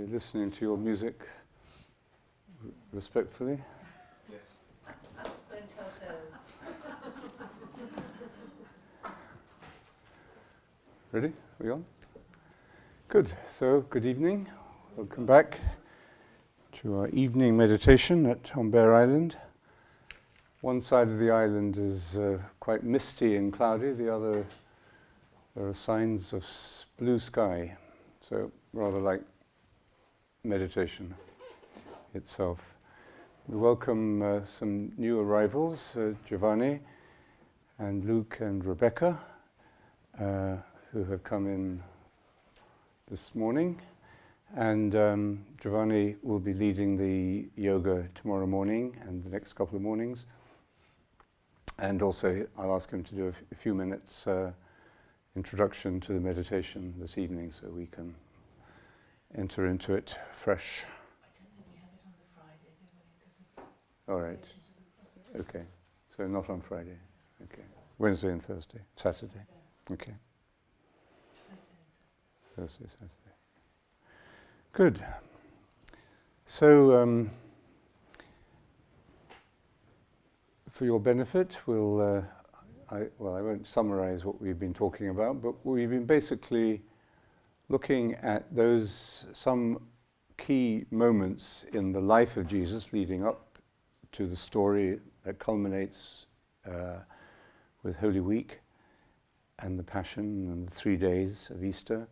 Are you listening to your music respectfully? Yes. Don't tell tales. Ready? Are we on? Good. So, good evening. Welcome back to our evening meditation on Bere Island. One side of the island is quite misty and cloudy. The other, there are signs of blue sky. So, rather like meditation itself. We welcome some new arrivals, Giovanni and Luke and Rebecca, who have come in this morning. And Giovanni will be leading the yoga tomorrow morning and the next couple of mornings. And also I'll ask him to do a few minutes introduction to the meditation this evening so we can enter into it fresh. I don't think we have it on the Friday, do we? Because of All right. Okay. So not on Friday. Okay. Wednesday and Thursday. Saturday. Okay. Thursday, Saturday. Good. So, for your benefit, I won't summarize what we've been talking about, but we've been basically looking at some key moments in the life of Jesus leading up to the story that culminates with Holy Week and the Passion and the 3 days of Easter.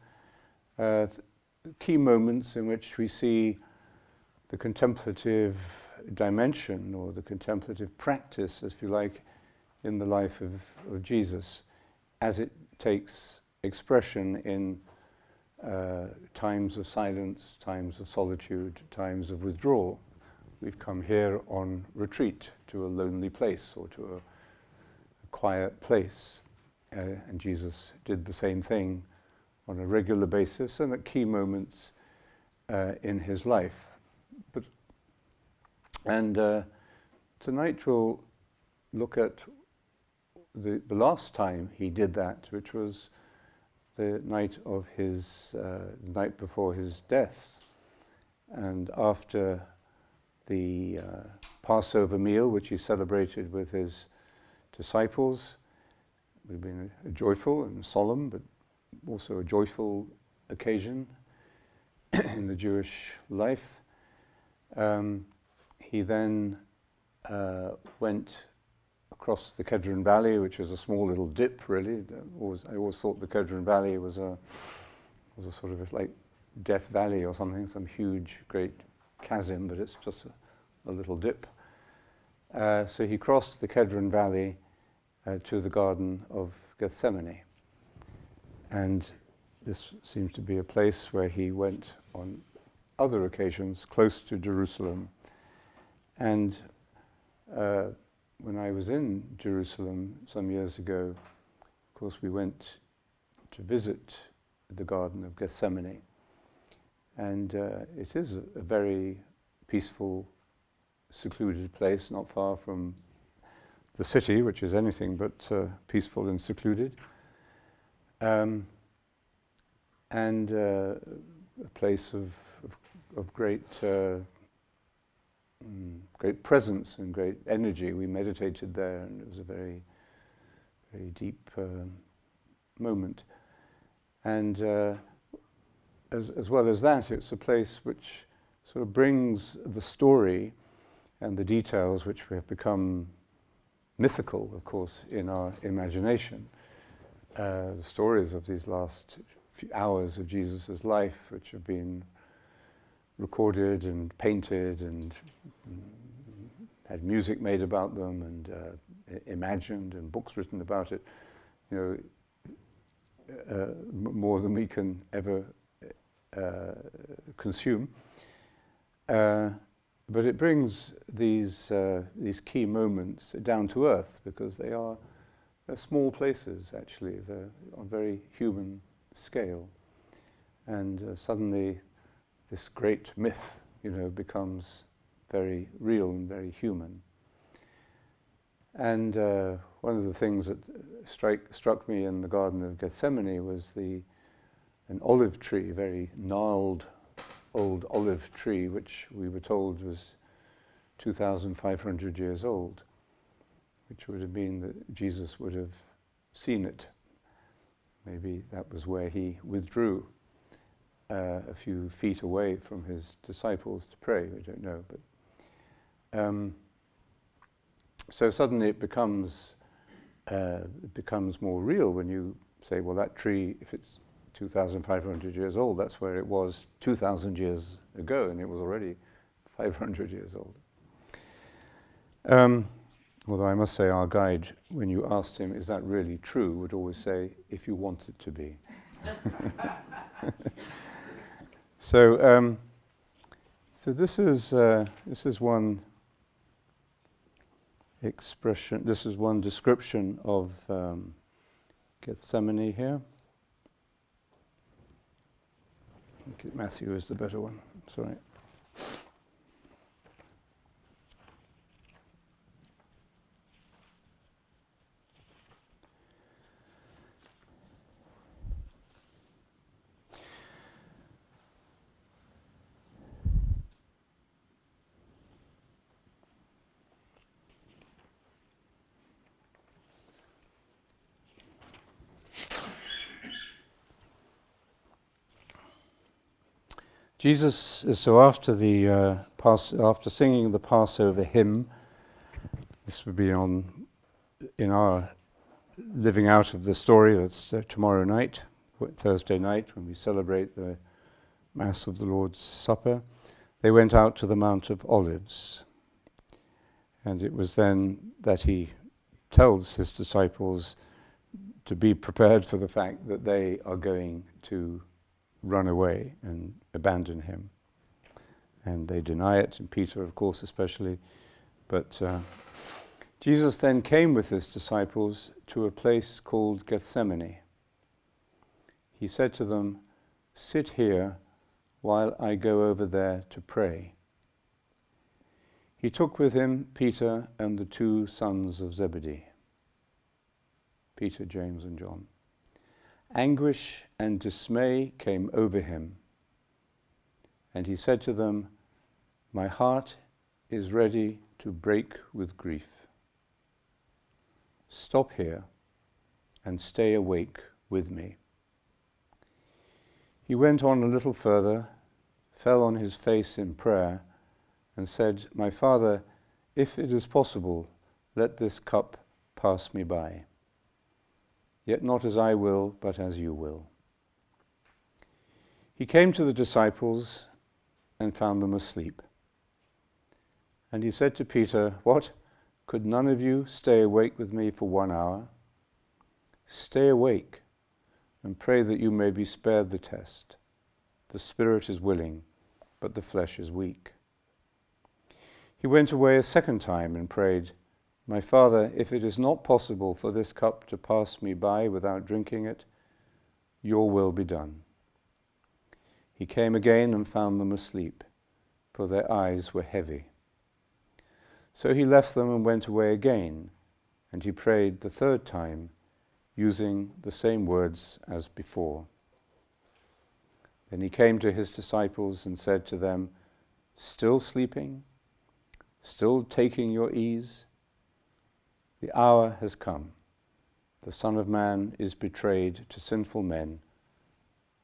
Key moments in which we see the contemplative dimension or the contemplative practice, if you like, in the life of Jesus as it takes expression in times of silence, times of solitude, times of withdrawal. We've come here on retreat to a lonely place or to a quiet place, and Jesus did the same thing on a regular basis and at key moments in his life. Tonight we'll look at the last time he did that, which was the night of his night before his death, and after the Passover meal, which he celebrated with his disciples. It would have been a joyful and solemn, but also a joyful occasion in the Jewish life. He then went across the Kedron Valley, which is a small little dip, really. I always thought the Kedron Valley was a sort of like Death Valley or something, some huge, great chasm, but it's just a little dip. So he crossed the Kedron Valley to the Garden of Gethsemane. And this seems to be a place where he went on other occasions close to Jerusalem. And when I was in Jerusalem some years ago, of course, we went to visit the Garden of Gethsemane. And it is a very peaceful, secluded place, not far from the city, which is anything but peaceful and secluded. And a place of great great presence and great energy. We meditated there, and it was a very, very deep moment. And as well as that, it's a place which sort of brings the story and the details which have become mythical, of course, in our imagination. The stories of these last few hours of Jesus' life, which have been recorded and painted and had music made about them and imagined and books written about it, more than we can ever consume. But it brings these key moments down to earth because they're small places, actually. They're on a very human scale. And suddenly this great myth, becomes very real and very human. And one of the things that struck me in the Garden of Gethsemane was an olive tree, very gnarled old olive tree, which we were told was 2,500 years old, which would have been that Jesus would have seen it. Maybe that was where he withdrew a few feet away from his disciples to pray. We don't know, but so suddenly it becomes more real when you say, well, that tree, if it's 2,500 years old, that's where it was 2,000 years ago, and it was already 500 years old. Although I must say our guide, when you asked him, is that really true, would always say, if you want it to be. So this is one expression, this is one description of Gethsemane here. I think Matthew is the better one, sorry. Jesus, so after after singing the Passover hymn, this would be in our living out of the story. That's tomorrow night, Thursday night, when we celebrate the Mass of the Lord's Supper. They went out to the Mount of Olives, and it was then that he tells his disciples to be prepared for the fact that they are going to run away and abandon him. And they deny it, and Peter, of course, especially. But Jesus then came with his disciples to a place called Gethsemane. He said to them, "Sit here while I go over there to pray." He took with him Peter and the two sons of Zebedee, Peter, James, and John. Anguish and dismay came over him, and he said to them, "My heart is ready to break with grief. Stop here and stay awake with me." He went on a little further, fell on his face in prayer, and said, "My Father, if it is possible, let this cup pass me by. Yet not as I will, but as you will." He came to the disciples and found them asleep. And he said to Peter, "What? Could none of you stay awake with me for 1 hour? Stay awake and pray that you may be spared the test. The spirit is willing, but the flesh is weak." He went away a second time and prayed, "My Father, if it is not possible for this cup to pass me by without drinking it, your will be done." He came again and found them asleep, for their eyes were heavy. So he left them and went away again, and he prayed the third time, using the same words as before. Then he came to his disciples and said to them, "Still sleeping? Still taking your ease? The hour has come. The Son of Man is betrayed to sinful men.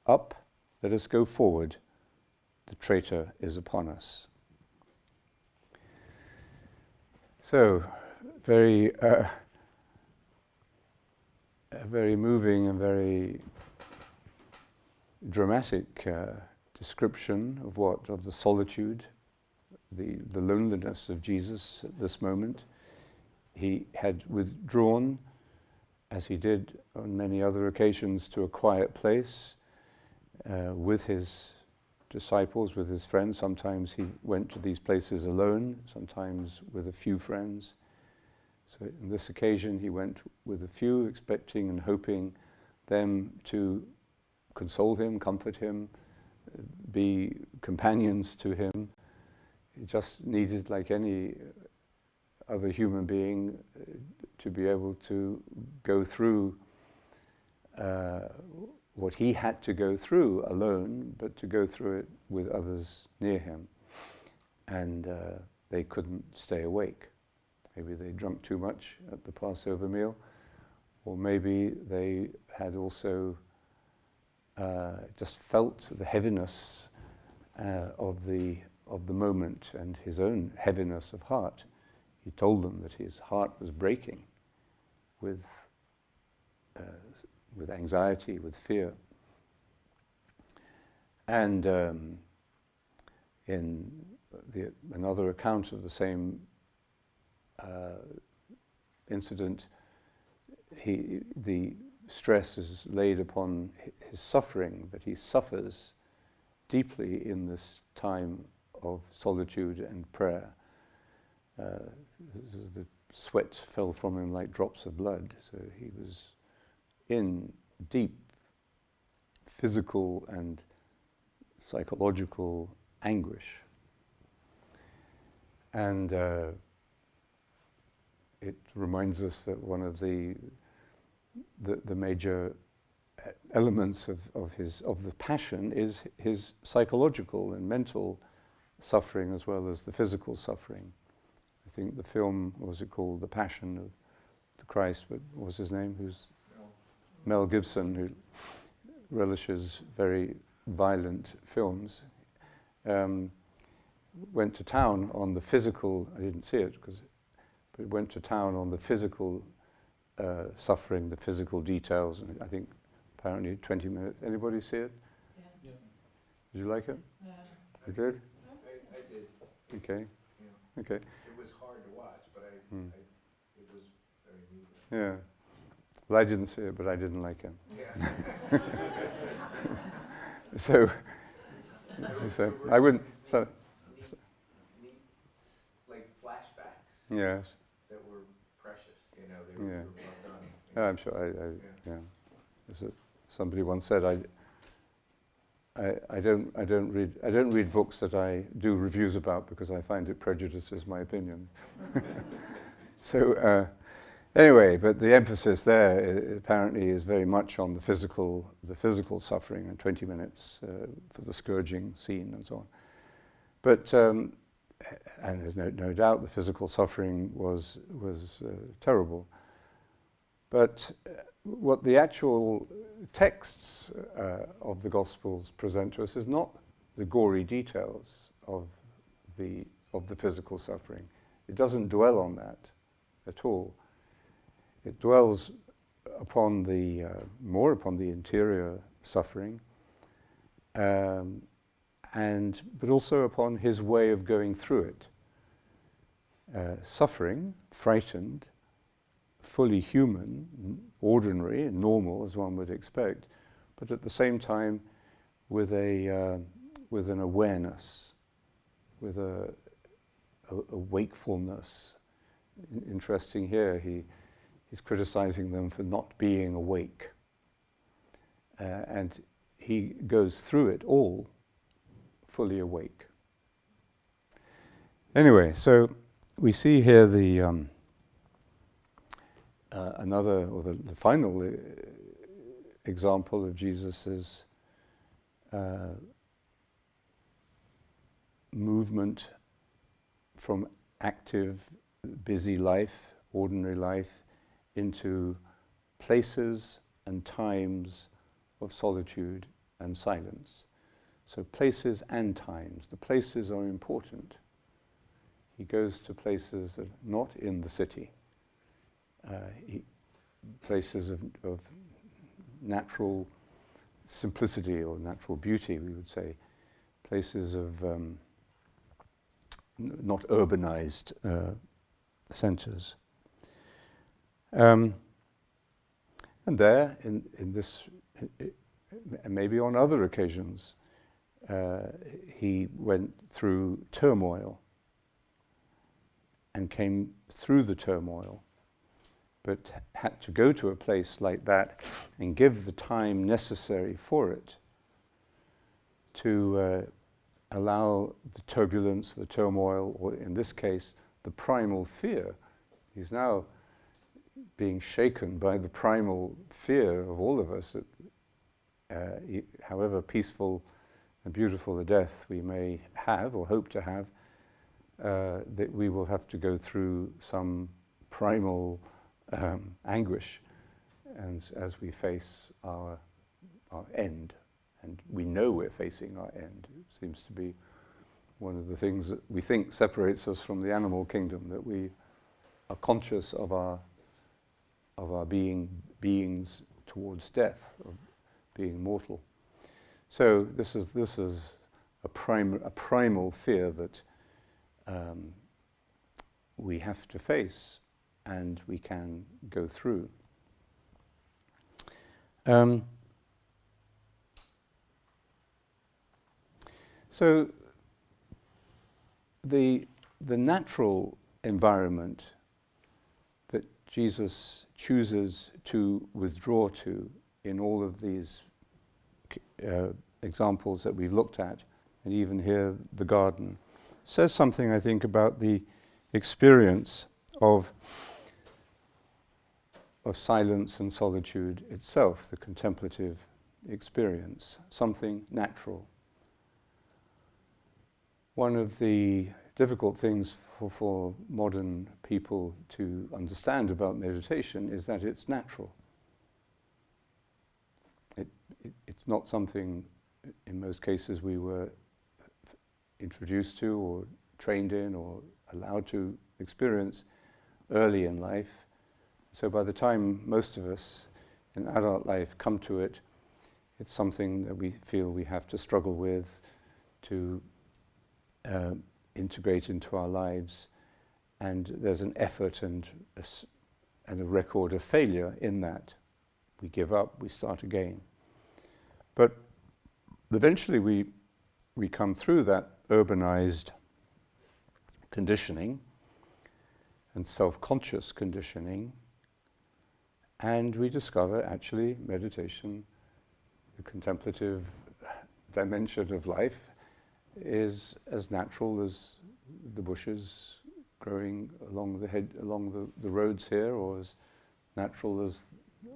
Up, let us go forward. The traitor is upon us." So, very moving and very dramatic description of the solitude, the loneliness of Jesus at this moment. He had withdrawn, as he did on many other occasions, to a quiet place with his disciples, with his friends. Sometimes he went to these places alone, sometimes with a few friends. So on this occasion he went with a few, expecting and hoping them to console him, comfort him, be companions to him. He just needed, like any other human being, to be able to go through what he had to go through alone, but to go through it with others near him. And they couldn't stay awake. Maybe they drank too much at the Passover meal, or maybe they had also just felt the heaviness of the moment and his own heaviness of heart. He told them that his heart was breaking with anxiety, with fear. And in another account of the same incident, the stress is laid upon his suffering, that he suffers deeply in this time of solitude and prayer. The sweat fell from him like drops of blood, so he was in deep physical and psychological anguish. And it reminds us that one of the major elements of the passion is his psychological and mental suffering as well as the physical suffering. I think the film, what was it called, The Passion of the Christ, but what was his name? Who's Mel Gibson, who relishes very violent films, went to town on the physical. I didn't see it, but went to town on the physical suffering, the physical details, and I think apparently 20 minutes. Anybody see it? Yeah. Did you like it? Yeah. You did? I did. Okay. Yeah. Okay. It was hard to watch, but it was very moving. Yeah. Well, I didn't see it, but I didn't like it. Yeah. So I wouldn't. So Neat, like flashbacks yes. that were precious. They were Yeah. well done. Yeah, I'm sure. Yeah. Somebody once said I don't read books that I do reviews about because I find it prejudices my opinion. So anyway, but the emphasis there apparently is very much on the physical suffering, and 20 minutes for the scourging scene and so on. But and there's no doubt the physical suffering was terrible. But what the actual texts of the Gospels present to us is not the gory details of the physical suffering. It doesn't dwell on that at all. It dwells upon more upon the interior suffering, but also upon his way of going through it. Suffering, frightened, fully human, ordinary, normal as one would expect, but at the same time with an awareness, with a wakefulness. Interesting here, he's criticizing them for not being awake, and he goes through it all fully awake. Anyway, so we see here the the final example of Jesus's movement from active, busy life, ordinary life, into places and times of solitude and silence. So places and times. The places are important. He goes to places that are not in the city. Places of natural simplicity or natural beauty, we would say. Places of not urbanized centers. And there, in this, and maybe on other occasions, he went through turmoil and came through the turmoil, but had to go to a place like that and give the time necessary for it to allow the turbulence, the turmoil, or in this case, the primal fear. He's now being shaken by the primal fear of all of us however peaceful and beautiful a death we may have or hope to have, that we will have to go through some primal anguish, and as we face our end, and we know we're facing our end. It seems to be one of the things that we think separates us from the animal kingdom, that we are conscious of our beings towards death, of being mortal. So this is a primal fear that we have to face and we can go through. So the natural environment that Jesus chooses to withdraw to in all of these examples that we've looked at, and even here the garden, says something, I think, about the experience of silence and solitude itself, the contemplative experience, something natural. One of the difficult things for modern people to understand about meditation is that it's natural. It's not something, in most cases, we were introduced to or trained in or allowed to experience early in life. So by the time most of us in adult life come to it, it's something that we feel we have to struggle with, to integrate into our lives, and there's an effort and a record of failure in that. We give up, we start again. But eventually we come through that urbanized conditioning and self-conscious conditioning, and we discover actually meditation, the contemplative dimension of life, is as natural as the bushes growing along the roads here, or as natural as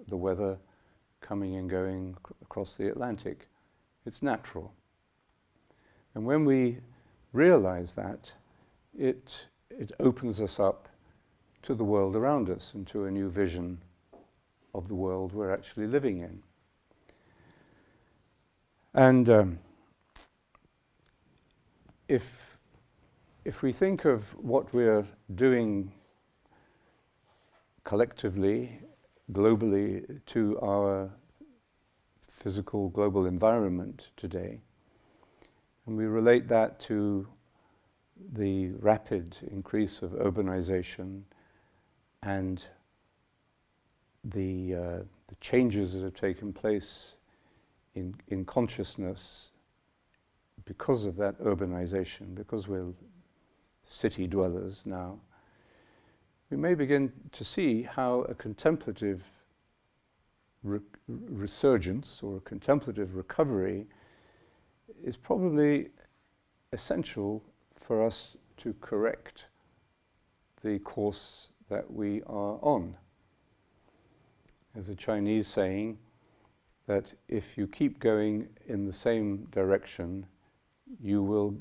the weather coming and going across the Atlantic. It's natural. And when we realize that, it opens us up to the world around us and to a new vision of the world we're actually living in. And if we think of what we're doing collectively, globally, to our physical global environment today, and we relate that to the rapid increase of urbanization and the changes that have taken place in consciousness because of that urbanization, because we're city dwellers now, we may begin to see how a contemplative resurgence or a contemplative recovery is probably essential for us to correct the course that we are on. There's a Chinese saying that if you keep going in the same direction, you will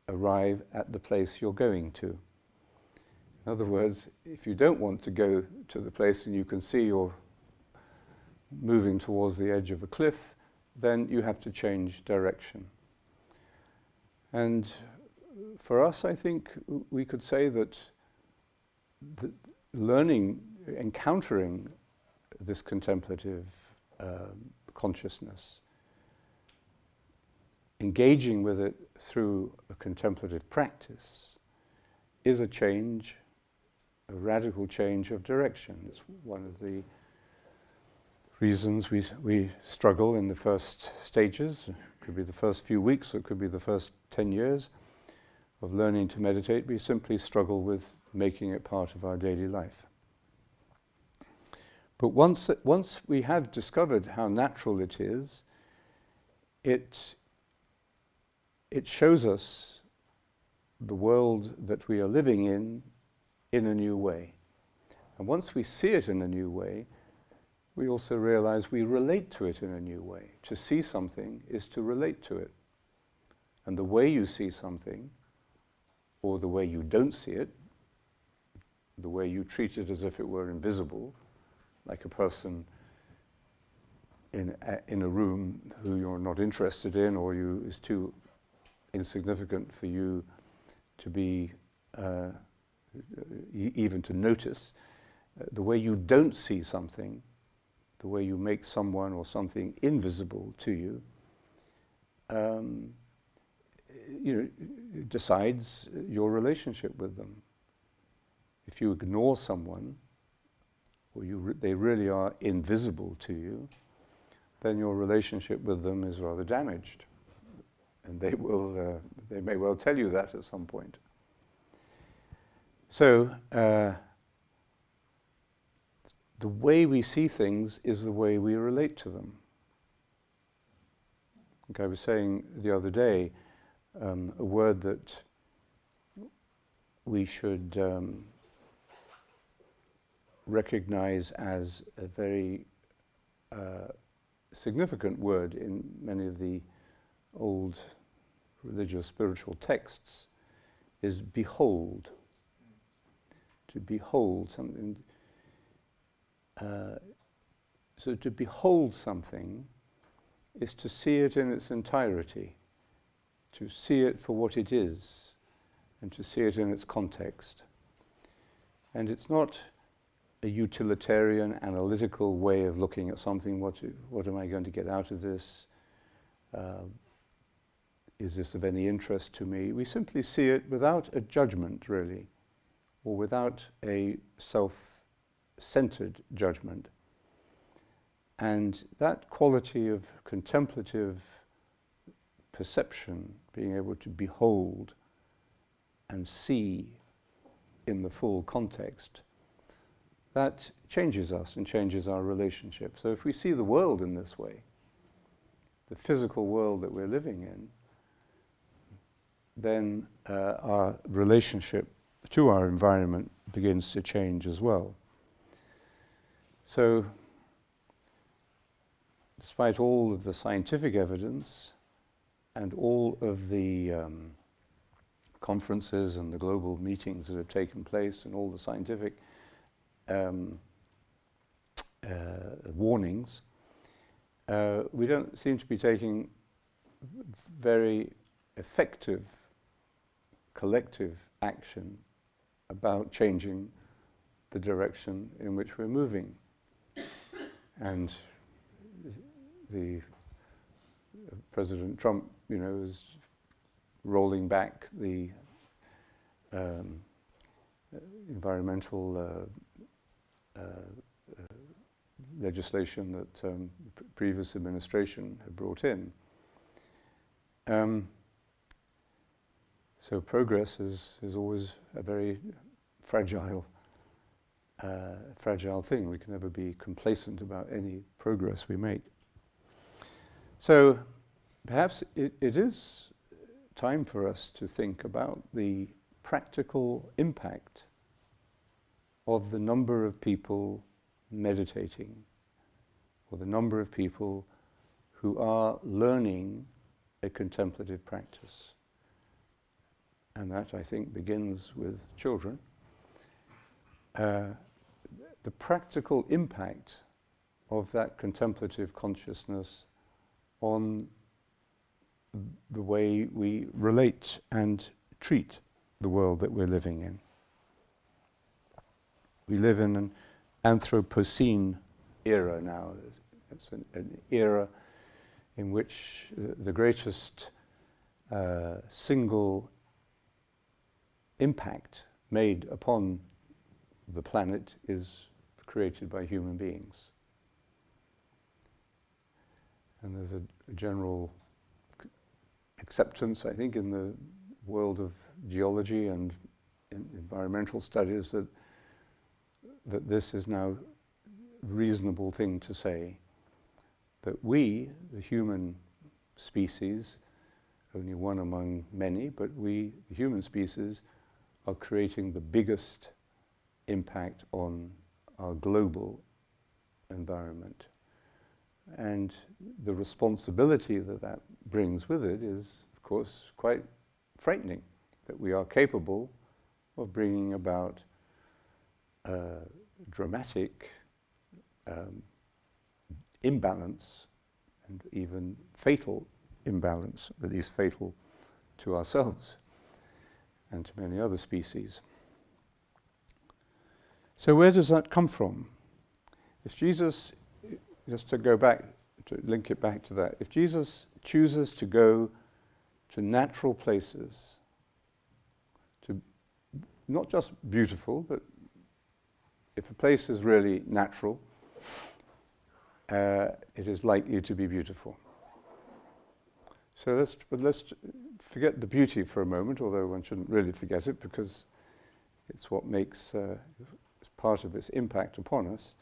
arrive at the place you're going to. In other words, if you don't want to go to the place and you can see you're moving towards the edge of a cliff, then you have to change direction. And for us, I think we could say that encountering this contemplative consciousness, engaging with it through a contemplative practice, is a change, a radical change of direction. It's one of the reasons we struggle in the first stages. It could be the first few weeks, or it could be the first 10 years of learning to meditate. We simply struggle with making it part of our daily life. But once we have discovered how natural it is, it shows us the world that we are living in a new way. And once we see it in a new way, we also realize we relate to it in a new way. To see something is to relate to it. And the way you see something, or the way you don't see it, the way you treat it as if it were invisible, like a person in a room who you're not interested in, or is too insignificant for you to be even to notice. The way you don't see something, the way you make someone or something invisible to you, decides your relationship with them. If you ignore someone, or they really are invisible to you, then your relationship with them is rather damaged. And they may well tell you that at some point. So, the way we see things is the way we relate to them. Like I was saying the other day, a word that we should recognize as a very significant word in many of the old religious spiritual texts is behold. To behold something. So to behold something is to see it in its entirety, to see it for what it is, and to see it in its context. And it's not a utilitarian, analytical way of looking at something. What am I going to get out of this? Is this of any interest to me? We simply see it without a judgment, really, or without a self-centered judgment. And that quality of contemplative perception, being able to behold and see in the full context, that changes us and changes our relationship. So if we see the world in this way, the physical world that we're living in, then our relationship to our environment begins to change as well. So, despite all of the scientific evidence and all of the conferences and the global meetings that have taken place and all the scientific warnings, we don't seem to be taking very effective collective action about changing the direction in which we're moving. And the President Trump, is rolling back the environmental legislation that the previous administration had brought in. So progress is always a very fragile thing. We can never be complacent about any progress we make. So perhaps it is time for us to think about the practical impact of the number of people meditating, or the number of people who are learning a contemplative practice. And that, I think, begins with children. The practical impact of that contemplative consciousness on the way we relate and treat the world that we're living in. We live in an Anthropocene era now. It's an era in which the greatest single impact made upon the planet is created by human beings. And there's a general acceptance, I think, in the world of geology and in environmental studies that this is now a reasonable thing to say, that we, the human species, only one among many, but we, the human species, are creating the biggest impact on our global environment. And the responsibility that that brings with it is, of course, quite frightening, that we are capable of bringing about dramatic imbalance, and even fatal imbalance, at least fatal to ourselves and to many other species. So where does that come from? If Jesus, just to go back, to link it back to that, if Jesus chooses to go to natural places, to not just beautiful, but if a place is really natural, it is likely to be beautiful. So let's forget the beauty for a moment, although one shouldn't really forget it because it's what makes it's part of its impact upon us.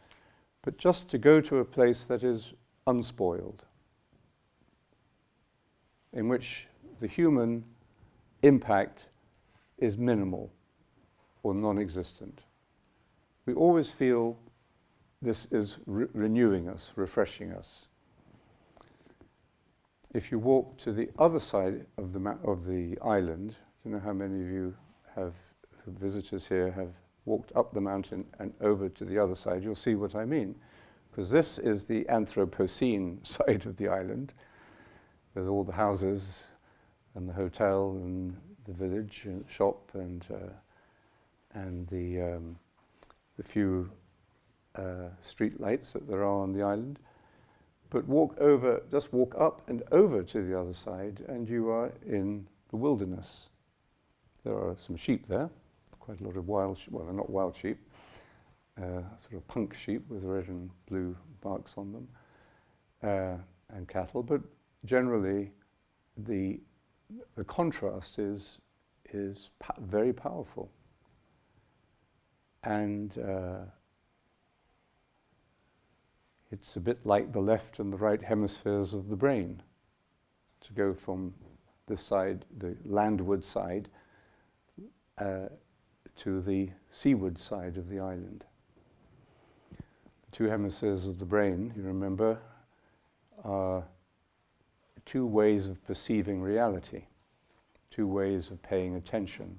But just to go to a place that is unspoiled, in which the human impact is minimal or non-existent. We always feel this is renewing us, refreshing us. If you walk to the other side of the island, I don't know how many of you visitors here have walked up the mountain and over to the other side, you'll see what I mean. Because this is the Anthropocene side of the island, with all the houses and the hotel and the village and shop and the few street lights that there are on the island. But just walk up and over to the other side and you are in the wilderness. There are some sheep there, quite a lot of well, they're not wild sheep, sort of punk sheep with red and blue marks on them, and cattle. But generally, the contrast is very powerful, and it's a bit like the left and the right hemispheres of the brain. To go from this side, the landward side, to the seaward side of the island. The two hemispheres of the brain, you remember, are two ways of perceiving reality, two ways of paying attention.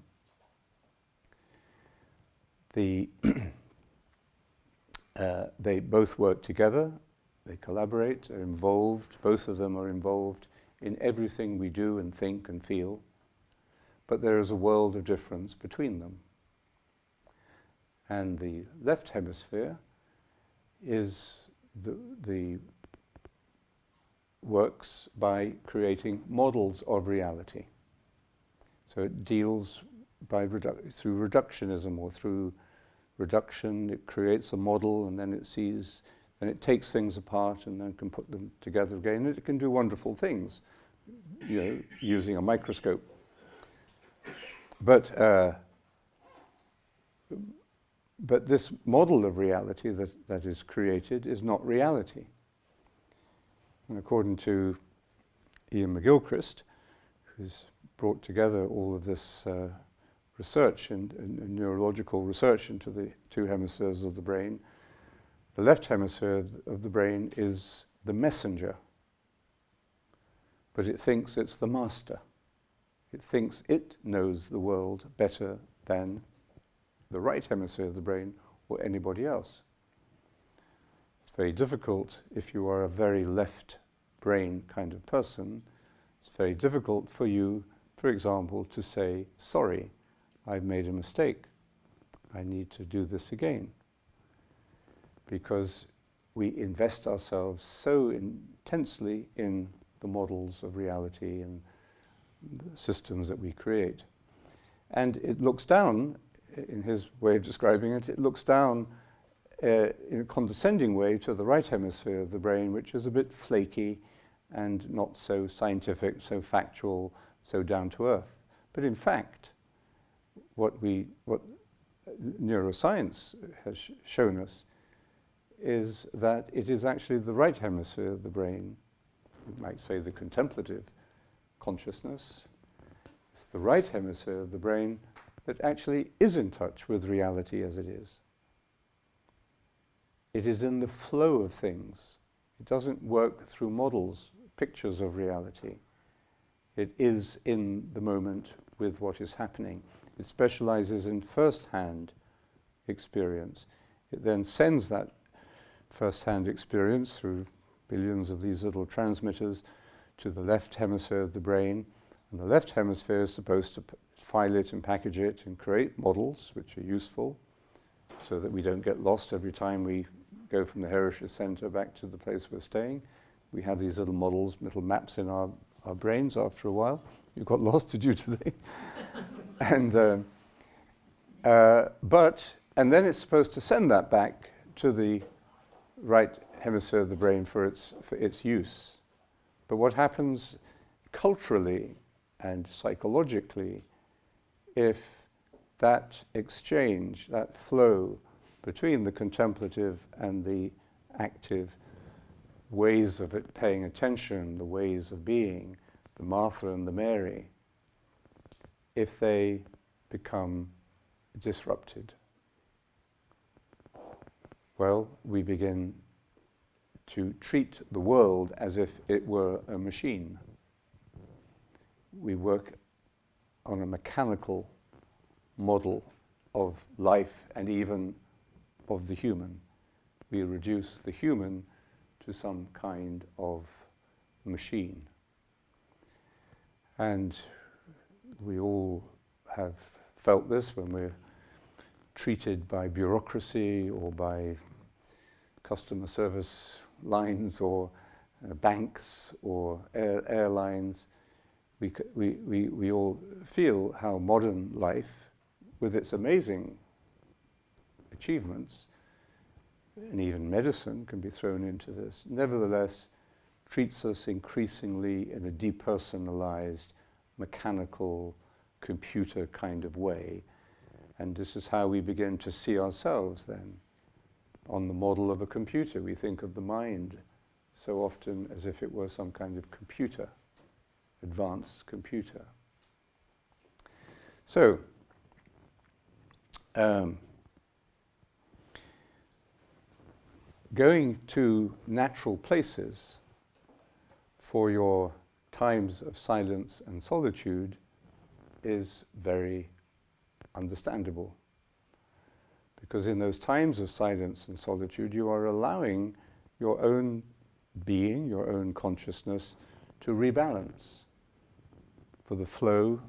They both work together, they collaborate, they're involved, both of them are involved in everything we do and think and feel, but there is a world of difference between them. And the left hemisphere is the works by creating models of reality. So it deals through reductionism, or through reduction, it creates a model and then it takes things apart and then can put them together again. And it can do wonderful things, using a microscope. But this model of reality that is created is not reality. And according to Ian McGilchrist, who's brought together all of this research and neurological research into the two hemispheres of the brain, the left hemisphere of the brain is the messenger, but it thinks it's the master. It thinks it knows the world better than the right hemisphere of the brain or anybody else. It's very difficult if you are a very left brain kind of person. It's very difficult for you, for example, to say, sorry, I've made a mistake. I need to do this again. Because we invest ourselves so intensely in the models of reality and the systems that we create. And it looks down, in his way of describing it, it looks down in a condescending way to the right hemisphere of the brain, which is a bit flaky and not so scientific, so factual, so down to earth. But in fact, what neuroscience has shown us is that it is actually the right hemisphere of the brain, you might say the contemplative consciousness, it's the right hemisphere of the brain that actually is in touch with reality as it is. it is in the flow of things. It doesn't work through models, pictures of reality. It is in the moment with what is happening. It specializes in first-hand experience. It then sends that first-hand experience through billions of these little transmitters to the left hemisphere of the brain, and the left hemisphere is supposed to file it and package it and create models which are useful so that we don't get lost every time we go from the heritage center back to the place we're staying. We have these little models, little maps in our brains after a while. You got lost, did you, today? And then it's supposed to send that back to the right hemisphere of the brain for its use. But what happens culturally and psychologically if that exchange, that flow between the contemplative and the active ways of it paying attention, the ways of being, the Martha and the Mary, if they become disrupted, well, we begin to treat the world as if it were a machine. We work on a mechanical model of life and even of the human. We reduce the human to some kind of machine. And we all have felt this when we're treated by bureaucracy or by customer service lines or banks or airlines. We all feel how modern life, with its amazing achievements, and even medicine can be thrown into this, nevertheless treats us increasingly in a depersonalized, mechanical, computer kind of way. And this is how we begin to see ourselves then. On the model of a computer, we think of the mind so often as if it were some kind of computer, advanced computer. So, going to natural places for your times of silence and solitude is very understandable. Because in those times of silence and solitude, you are allowing your own being, your own consciousness to rebalance for the flow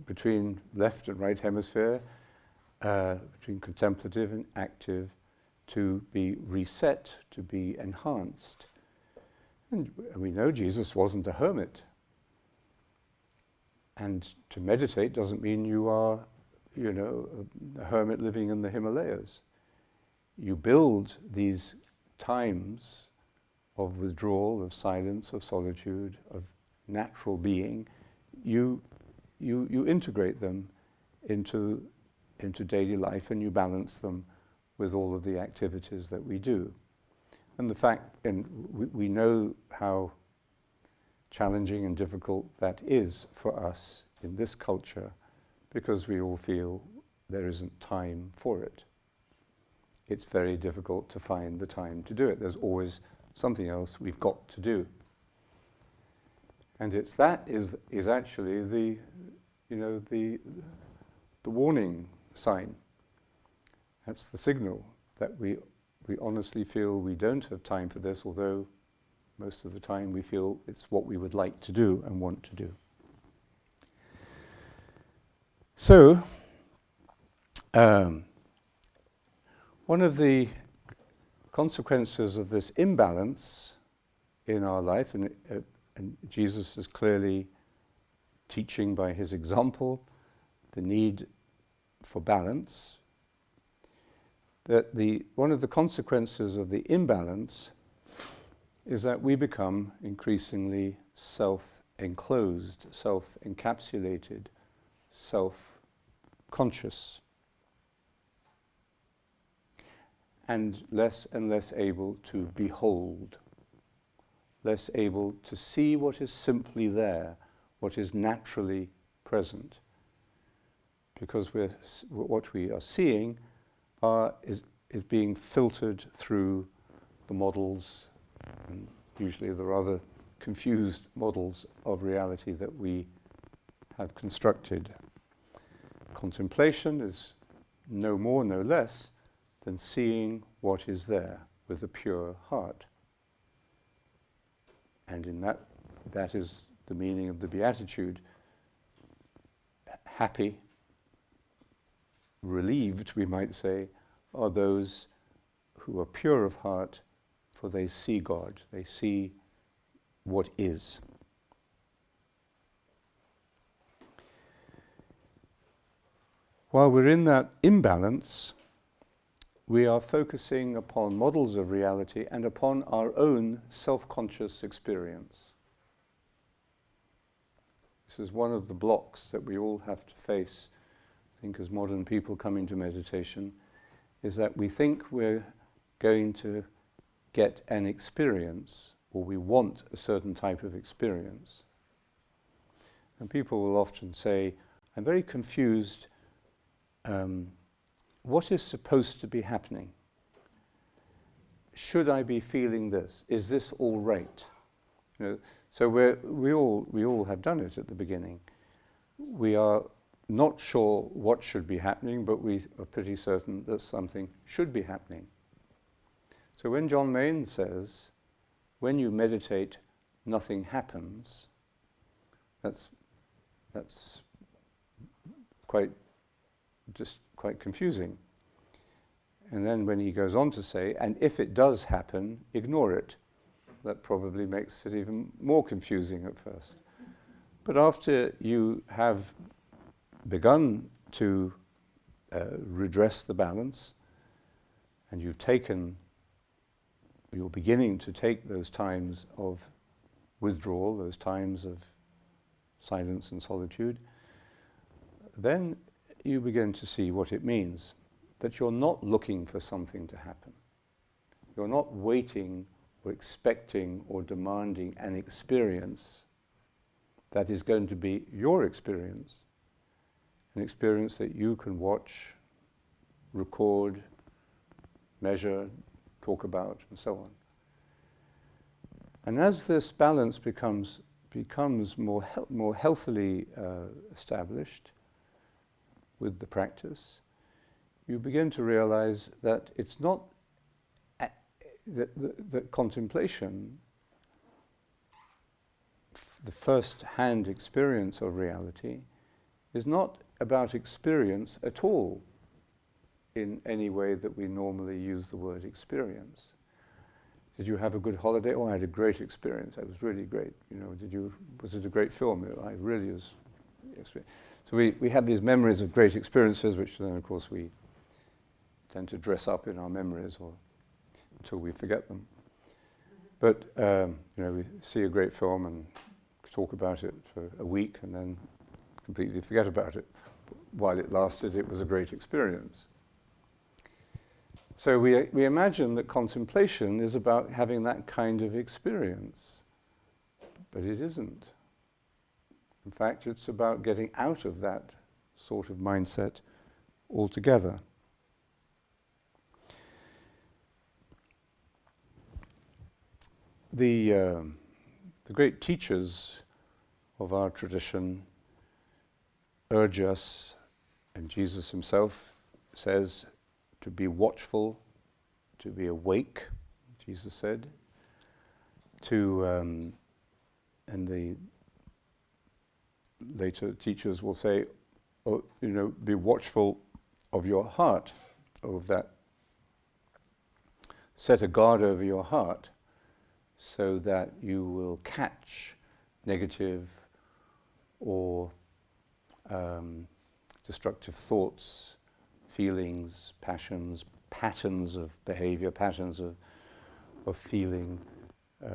between left and right hemisphere, between contemplative and active, to be reset, to be enhanced. And we know Jesus wasn't a hermit. And to meditate doesn't mean you are, a hermit living in the Himalayas. You build these times of withdrawal, of silence, of solitude, of natural being. You integrate them into daily life, and you balance them with all of the activities that we do. And the fact, and we know how challenging and difficult that is for us in this culture, because we all feel there isn't time for it. It's very difficult to find the time to do it. There's always something else we've got to do. And it's that is actually the warning sign. That's the signal that we honestly feel we don't have time for this, although most of the time we feel it's what we would like to do and want to do. So, one of the consequences of this imbalance in our life, and Jesus is clearly teaching by his example the need for balance, that one of the consequences of the imbalance is that we become increasingly self-enclosed, self-encapsulated, self-conscious, and less able to behold, less able to see what is simply there, what is naturally present. Because what we are seeing is being filtered through the models, and usually the rather confused models of reality that we have constructed. Contemplation is no more, no less than seeing what is there with a pure heart. And in that is the meaning of the Beatitude. Happy, relieved, we might say, are those who are pure of heart, for they see God, they see what is. While we're in that imbalance, we are focusing upon models of reality and upon our own self-conscious experience. This is one of the blocks that we all have to face, I think, as modern people coming to meditation, is that we think we're going to get an experience, or we want a certain type of experience. And people will often say, I'm very confused, what is supposed to be happening? Should I be feeling this? Is this all right? You know, so we all have done it at the beginning. We are not sure what should be happening, but we are pretty certain that something should be happening. So when John Main says, when you meditate, nothing happens, that's quite confusing. And then when he goes on to say, and if it does happen, ignore it. That probably makes it even more confusing at first. But after you have begun to redress the balance, and you're beginning to take those times of withdrawal, those times of silence and solitude, then you begin to see what it means, that you're not looking for something to happen. You're not waiting or expecting or demanding an experience that is going to be your experience, an experience that you can watch, record, measure, talk about, and so on. And as this balance becomes more healthily established with the practice, you begin to realize that it's not that contemplation, the first-hand experience of reality, is not about experience at all in any way that we normally use the word experience. Did you have a good holiday? Oh, I had a great experience. It was really great. You know, was it a great film? I really was. So we have these memories of great experiences, which then, of course, we tend to dress up in our memories until we forget them. But we see a great film and talk about it for a week and then completely forget about it. While it lasted, it was a great experience. So we imagine that contemplation is about having that kind of experience, but it isn't. In fact, it's about getting out of that sort of mindset altogether. The great teachers of our tradition urge us, and Jesus himself says, to be watchful, to be awake, Jesus said, and the later teachers will say, be watchful of your heart, of that. Set a guard over your heart so that you will catch negative or destructive thoughts, feelings, passions, patterns of behavior, patterns of feeling.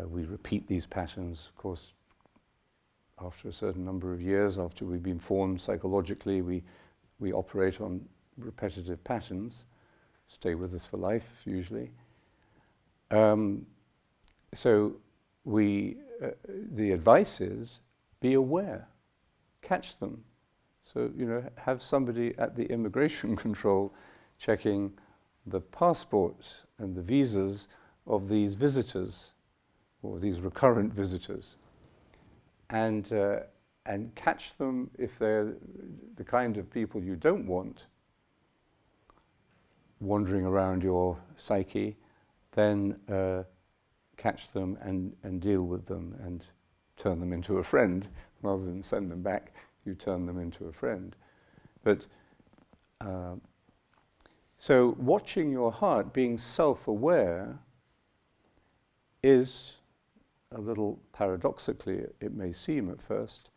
We repeat these patterns, of course, after a certain number of years, after we've been formed psychologically, we operate on repetitive patterns, stay with us for life, usually. So the advice is, be aware, catch them. So, have somebody at the immigration control checking the passports and the visas of these visitors, or these recurrent visitors, and catch them if they're the kind of people you don't want wandering around your psyche, then catch them and deal with them and turn them into a friend. Rather than send them back, you turn them into a friend. But so watching your heart, being self-aware, is, a little paradoxically it may seem at first,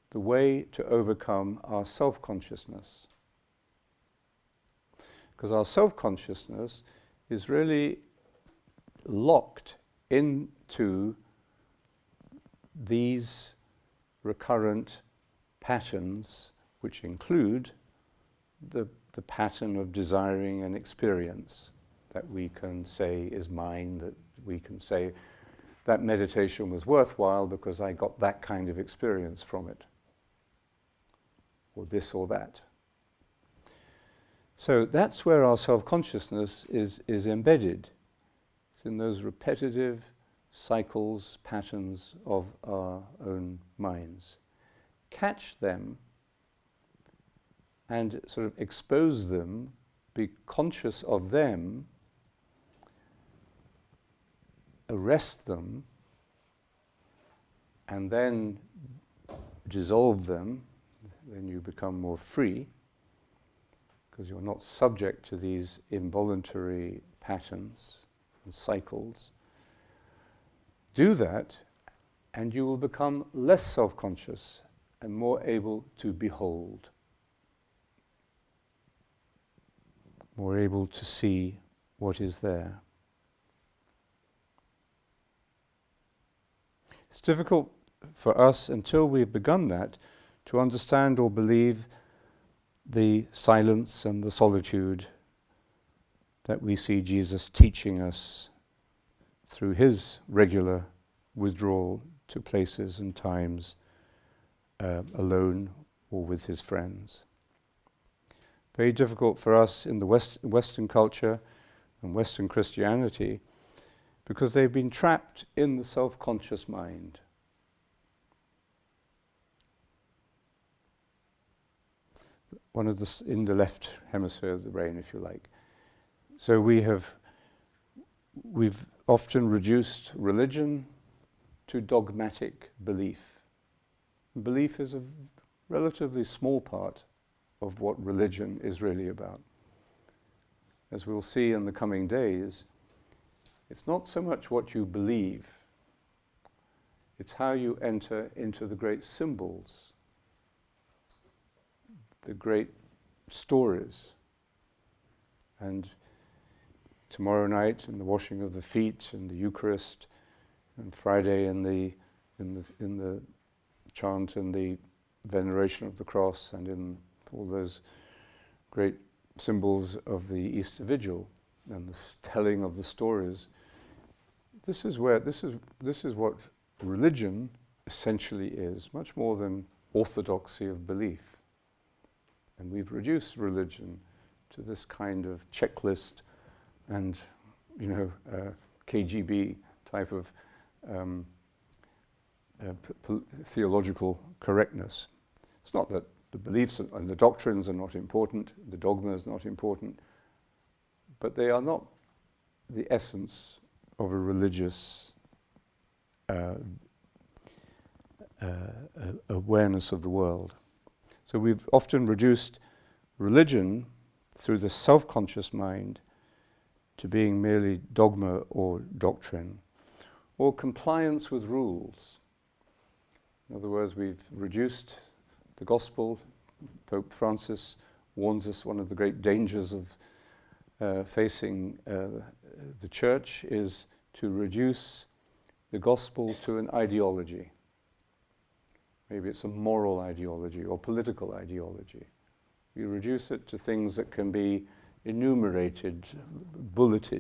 the way to overcome our self-consciousness. Because our self-consciousness is really locked into these recurrent patterns, which include the pattern of desiring an experience that we can say is mine, that we can say that meditation was worthwhile because I got that kind of experience from it, or this or that. So that's where our self-consciousness is embedded. It's in those repetitive cycles, patterns of our own minds. Catch them and sort of expose them, be conscious of them, arrest them, and then dissolve them. Then you become more free, because you're not subject to these involuntary patterns and cycles. Do that, and you will become less self-conscious and more able to behold, more able to see what is there. It's difficult for us, until we've begun that, to understand or believe the silence and the solitude that we see Jesus teaching us through his regular withdrawal to places and times alone or with his friends. Very difficult for us in the Western culture and Western Christianity, because they've been trapped in the self-conscious mind. One of the in the left hemisphere of the brain, if you like. So we've often reduced religion to dogmatic belief. Belief is a relatively small part of what religion is really about. As we'll see in the coming days, it's not so much what you believe, it's how you enter into the great symbols, the great stories. And tomorrow night in the washing of the feet and the Eucharist, and Friday in the chant and the veneration of the cross, and in all those great symbols of the Easter Vigil and the telling of the stories. This is what religion essentially is, much more than orthodoxy of belief. And we've reduced religion to this kind of checklist and, KGB type of theological correctness. It's not that the beliefs and the doctrines are not important, the dogma is not important, but they are not the essence of a religious awareness of the world. So we've often reduced religion through the self-conscious mind to being merely dogma or doctrine, or compliance with rules. In other words, we've reduced the gospel. Pope Francis warns us one of the great dangers of facing the church is to reduce the gospel to an ideology. Maybe it's a moral ideology or political ideology. We reduce it to things that can be enumerated, bullet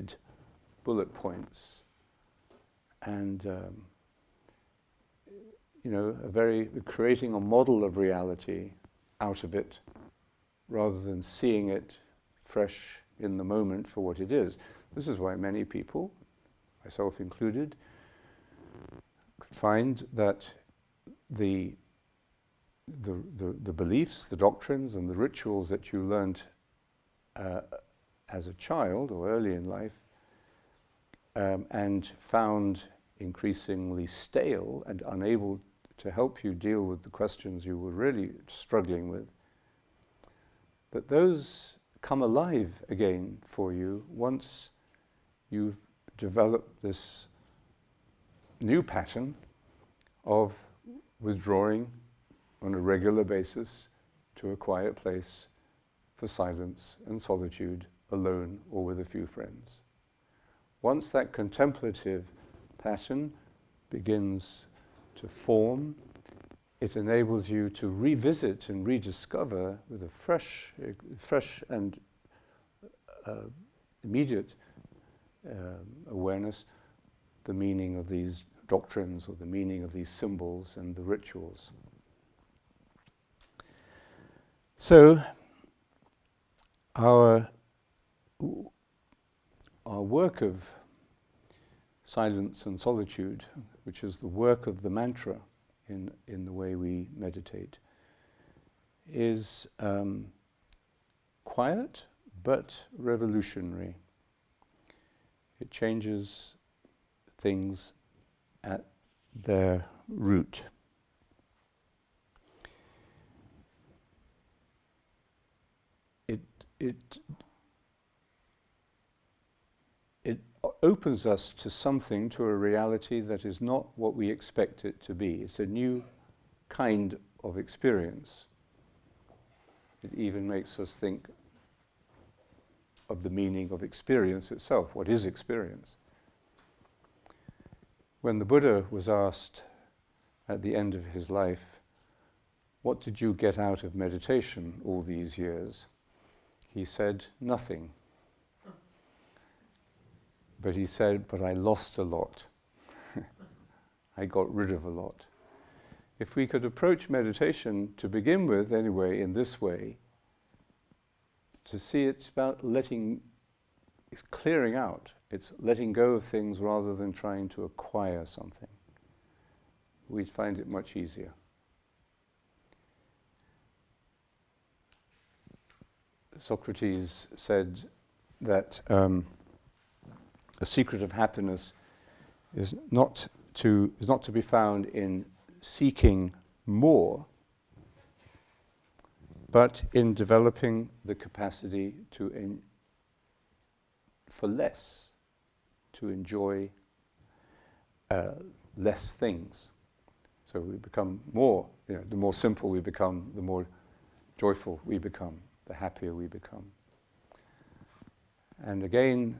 points, and creating a model of reality out of it, rather than seeing it fresh in the moment for what it is. This is why many people, myself included, find that the beliefs, the doctrines, and the rituals that you learned as a child or early in life, and found increasingly stale and unable to help you deal with the questions you were really struggling with, that those come alive again for you once you've developed this new pattern of withdrawing on a regular basis to a quiet place for silence and solitude, alone or with a few friends. Once that contemplative pattern begins to form, it enables you to revisit and rediscover with a fresh and immediate awareness the meaning of these doctrines or the meaning of these symbols and the rituals. So our work of silence and solitude, which is the work of the mantra in the way we meditate, is quiet but revolutionary. It changes things at their root. It opens us to something, to a reality that is not what we expect it to be. It's a new kind of experience. It even makes us think of the meaning of experience itself. What is experience? When the Buddha was asked at the end of his life, "What did you get out of meditation all these years?" he said, "Nothing." But he said, "But I lost a lot." I got rid of a lot. If we could approach meditation to begin with, anyway, in this way, to see it's about it's clearing out, it's letting go of things rather than trying to acquire something, we'd find it much easier. Socrates said that the secret of happiness is not to be found in seeking more, but in developing the capacity for less, to enjoy less things. So we become more, the more simple we become, the more joyful we become, the happier we become. And again,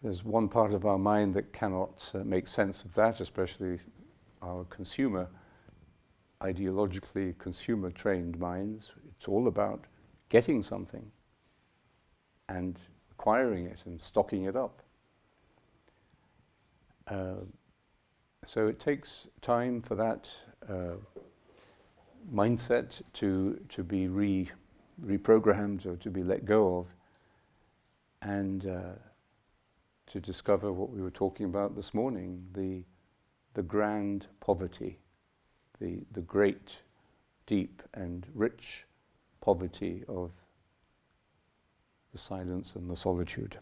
there's one part of our mind that cannot make sense of that, especially our ideologically consumer-trained minds. It's all about getting something and acquiring it and stocking it up. So it takes time for that mindset to be reprogrammed or to be let go of, and to discover what we were talking about this morning, the grand poverty, the great, deep and rich poverty of the silence and the solitude.